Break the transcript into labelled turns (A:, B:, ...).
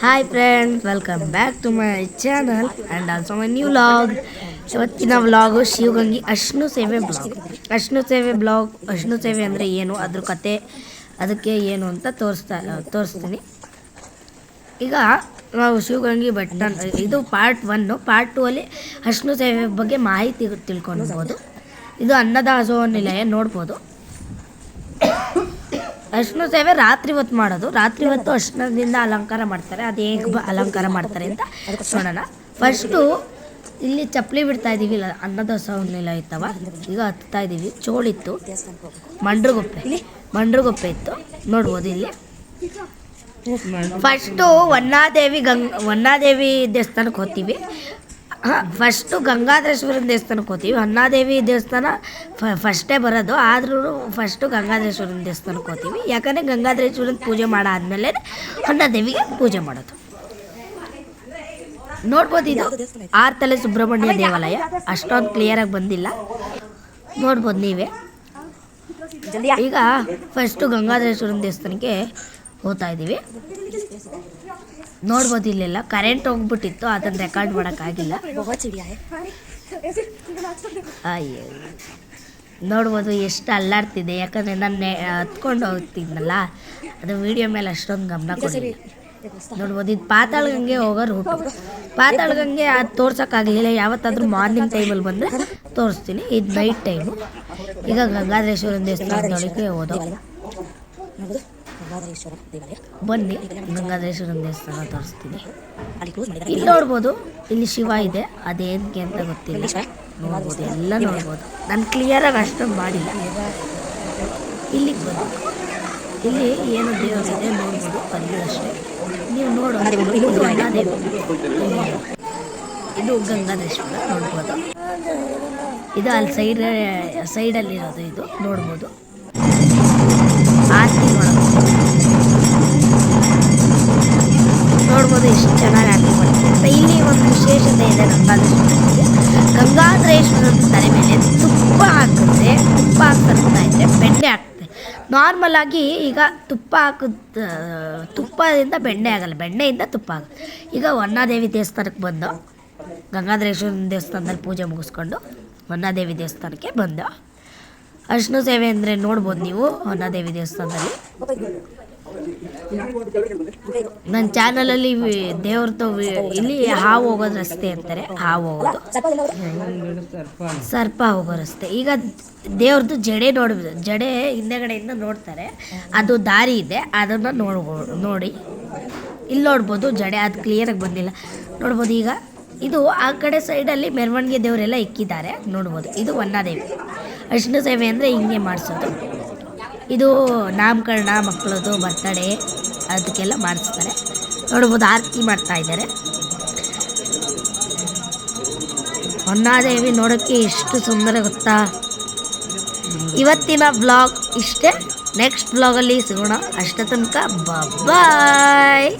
A: Hi friends, welcome back to my channel and also my new vlog. ಇವತ್ತಿನ vlog Shivagange ಅಶ್ನು ಸೇವೆ blog. ಅಶ್ನು ಸೇವೆ ಅಂದರೆ ಏನು, ಅದ್ರ ಕತೆ, ಅದಕ್ಕೆ ಏನು ಅಂತ ತೋರಿಸ್ತೀನಿ. ಈಗ ನಾವು ಶಿವಗಂಗೆ ಬೆಟ್ಟ, ಇದು ಪಾರ್ಟ್ 1. ಪಾರ್ಟ್ 2 ಅಲ್ಲಿ ಅಶ್ನು ಸೇವೆ ಬಗ್ಗೆ ಮಾಹಿತಿ ತಿಳ್ಕೊಳ್ಬೋದು. ಇದು ಅನ್ನದಾಸೋಹ ನಿಲಯ ನೋಡ್ಬೋದು. ಅಶ್ನು ಸೇವೆ ರಾತ್ರಿ ಹೊತ್ತು ಮಾಡೋದು. ರಾತ್ರಿ ಹೊತ್ತು ಅಶ್ನದಿಂದ ಅಲಂಕಾರ ಮಾಡ್ತಾರೆ. ಅದು ಹೇಗೆ ಅಲಂಕಾರ ಮಾಡ್ತಾರೆ ಅಂತ ನೋಡೋಣ. ಫಸ್ಟು ಇಲ್ಲಿ ಚಪ್ಪಲಿ ಬಿಡ್ತಾ ಇದ್ದೀವಿ, ಅನ್ನದಾಸೋಹ ನಿಲಯ ಇತ್ತವ. ಈಗ ಹತ್ತಾ ಇದ್ದೀವಿ. ಚೋಳಿತ್ತು, ಮಂಡ್ರಗುಪ್ಪೆ ಇತ್ತು ನೋಡ್ಬೋದು. ಇಲ್ಲಿ ಫಸ್ಟು ಹೊನ್ನಾದೇವಿ ದೇವಸ್ಥಾನಕ್ಕೆ ಹೋಗ್ತೀವಿ. ಫಸ್ಟು ಗಂಗಾಧರೇಶ್ವರನ ದೇವಸ್ಥಾನಕ್ಕೆ ಹೋಗ್ತೀವಿ. ಹೊನ್ನಾದೇವಿ ದೇವಸ್ಥಾನ ಫಸ್ಟೇ ಬರೋದು, ಆದ್ರೂ ಫಸ್ಟು ಗಂಗಾಧರೇಶ್ವರನ ದೇವಸ್ಥಾನಕ್ಕೆ ಹೋಗ್ತೀವಿ. ಯಾಕಂದರೆ ಗಂಗಾಧರೇಶ್ವರನ ಪೂಜೆ ಮಾಡಾದ್ಮೇಲೆ ಹೊನ್ನಾದೇವಿಗೆ ಪೂಜೆ ಮಾಡೋದು. ನೋಡ್ಬೋದು, ಇದು 6 ತಲೆ ಸುಬ್ರಹ್ಮಣ್ಯ ದೇವಾಲಯ. ಅಷ್ಟೊಂದು ಕ್ಲಿಯರಾಗಿ ಬಂದಿಲ್ಲ, ನೋಡ್ಬೋದು ನೀವೇ. ಈಗ ಫಸ್ಟು ಗಂಗಾಧರೇಶ್ವರನ ದೇವಸ್ಥಾನಕ್ಕೆ ಹೋಗ್ತಾ ಇದ್ದೀವಿ. ನೋಡ್ಬೋದು, ಇಲ್ಲೆಲ್ಲ ಕರೆಂಟ್ ಹೋಗ್ಬಿಟ್ಟಿತ್ತು, ಅದನ್ನು ರೆಕಾರ್ಡ್ ಮಾಡೋಕ್ಕಾಗಿಲ್ಲ. ಅಯ್ಯೋ, ನೋಡ್ಬೋದು ಎಷ್ಟು ಅಲ್ಲಾಡ್ತಿದೆ. ಯಾಕಂದರೆ ನಾನು ಹತ್ಕೊಂಡು ಹೋಗ್ತಿದ್ನಲ್ಲ, ಅದು ವೀಡಿಯೋ ಮೇಲೆ ಅಷ್ಟೊಂದು ಗಮನ ಕೊಡಲಿಲ್ಲ. ನೋಡ್ಬೋದು, ಇದು ಪಾತಾಳಗಂಗೆ ಹೋಗೋ ರೂಟು. ಪಾತಾಳಗಂಗೆ ಅದು ತೋರ್ಸೋಕ್ಕಾಗಲಿಲ್ಲ. ಯಾವತ್ತಾದರೂ ಮಾರ್ನಿಂಗ್ ಟೈಮಲ್ಲಿ ಬಂದರೆ ತೋರಿಸ್ತೀನಿ. ಇದು ನೈಟ್ ಟೈಮು. ಈಗ ಗಂಗಾಧರೇಶ್ವರನ ದೇವಸ್ಥಾನದೊಳಗೆ ಹೋದೋ. ಬನ್ನಿ, ಗಂಗಾಧರೇಶ್ವರನ ದೇವಸ್ಥಾನ ತೋರಿಸ್ತೀನಿ. ಇಲ್ಲಿ ನೋಡ್ಬೋದು, ಇಲ್ಲಿ ಶಿವ ಇದೆ. ಅದೇನಕ್ಕೆ ಅಂತ ಗೊತ್ತಿಲ್ಲ. ನೋಡ್ಬೋದು, ಎಲ್ಲ ನೋಡ್ಬೋದು. ನಾನು ಕ್ಲಿಯರಾಗಿ ಅಷ್ಟೊಂದು ಮಾಡಿಲ್ಲ. ಇಲ್ಲಿಗೆ ಬಂದು ಇಲ್ಲಿ ಏನು ದೇವರಿದೆ ನೋಡ್ಬೋದು, ಅಲ್ಲಿ ಅಷ್ಟೇ. ನೀವು ನೋಡೋದು ಇದು ಗಂಗಾಧರೇಶ್ವರ ನೋಡ್ಬೋದು. ಇದು ಅಲ್ಲಿ ಸೈಡಲ್ಲಿರೋದು. ಇದು ನೋಡ್ಬೋದು, ಆರತಿ ನೋಡ್ಬೋದು ಎಷ್ಟು ಚೆನ್ನಾಗಿ ಆರತಿ ಮಾಡ್ತಾರೆ. ಇಲ್ಲಿ ಒಂದು ವಿಶೇಷತೆ ಇದೆ ಗಂಗಾಧರೇಶ್ವರನ ತಲೆ ಮೇಲೆ ತುಪ್ಪ ಹಾಕ್ತಾ ಇದ್ರೆ ಬೆಣ್ಣೆ ಆಗ್ತದೆ. ನಾರ್ಮಲ್ ಆಗಿ ಈಗ ತುಪ್ಪದಿಂದ ಬೆಣ್ಣೆ ಆಗಲ್ಲ, ಬೆಣ್ಣೆಯಿಂದ ತುಪ್ಪ ಆಗುತ್ತೆ. ಈಗ ಹೊನ್ನಾದೇವಿ ದೇವಸ್ಥಾನಕ್ಕೆ ಬಂದು ಗಂಗಾಧರೇಶ್ವರನ ದೇವಸ್ಥಾನದಲ್ಲಿ ಪೂಜೆ ಮುಗಿಸ್ಕೊಂಡು ಹೊನ್ನಾದೇವಿ ದೇವಸ್ಥಾನಕ್ಕೆ ಬಂದು ಅಶ್ನು ಸೇವೆ ಅಂದರೆ ನೋಡ್ಬೋದು ನೀವು. ಹೊನ್ನಾದೇವಿ ದೇವಸ್ಥಾನದಲ್ಲಿ ನನ್ನ ಚಾನಲಲ್ಲಿ ದೇವ್ರದ್ದು ಇಲ್ಲಿ ಹಾವು ಹೋಗೋದು ರಸ್ತೆ ಅಂತಾರೆ. ಹಾವು ಹೋಗೋದು, ಸರ್ಪ ಹೋಗೋ ರಸ್ತೆ. ಈಗ ದೇವ್ರದ್ದು ಜಡೆ ನೋಡ್ಬೋದು. ಜಡೆ ಹಿಂದೆಗಡೆಯಿಂದ ನೋಡ್ತಾರೆ, ಅದು ದಾರಿ ಇದೆ, ಅದನ್ನು ನೋಡಿ ಇಲ್ಲಿ ನೋಡ್ಬೋದು. ಜಡೆ ಅದು ಕ್ಲಿಯರಾಗಿ ಬಂದಿಲ್ಲ, ನೋಡ್ಬೋದು. ಈಗ ಇದು ಆ ಕಡೆ ಸೈಡಲ್ಲಿ ಮೆರವಣಿಗೆ ದೇವರೆಲ್ಲ ಇಕ್ಕಿದ್ದಾರೆ, ನೋಡ್ಬೋದು. ಇದು ಹೊನ್ನಾದೇವಿ ಅಶ್ನು ಸೇವೆ ಅಂದರೆ ಹಿಂಗೆ ಮಾಡಿಸೋದು. ಇದು ನಾಮಕರಣ, ಮಕ್ಕಳದು ಬರ್ತಡೇ, ಅದಕ್ಕೆಲ್ಲ ಮಾಡಿಸ್ತಾರೆ. ನೋಡ್ಬೋದು, ಆರತಿ ಮಾಡ್ತಾ ಇದ್ದಾರೆ. ಹೊನ್ನಾದೇವಿ ನೋಡೋಕ್ಕೆ ಎಷ್ಟು ಸುಂದರ ಗೊತ್ತಾ. ಇವತ್ತಿನ ಬ್ಲಾಗ್ ಇಷ್ಟೇ. ನೆಕ್ಸ್ಟ್ ಬ್ಲಾಗಲ್ಲಿ ಸಿಗೋಣ. ಅಷ್ಟೇ ತನಕ ಬಾಯ್.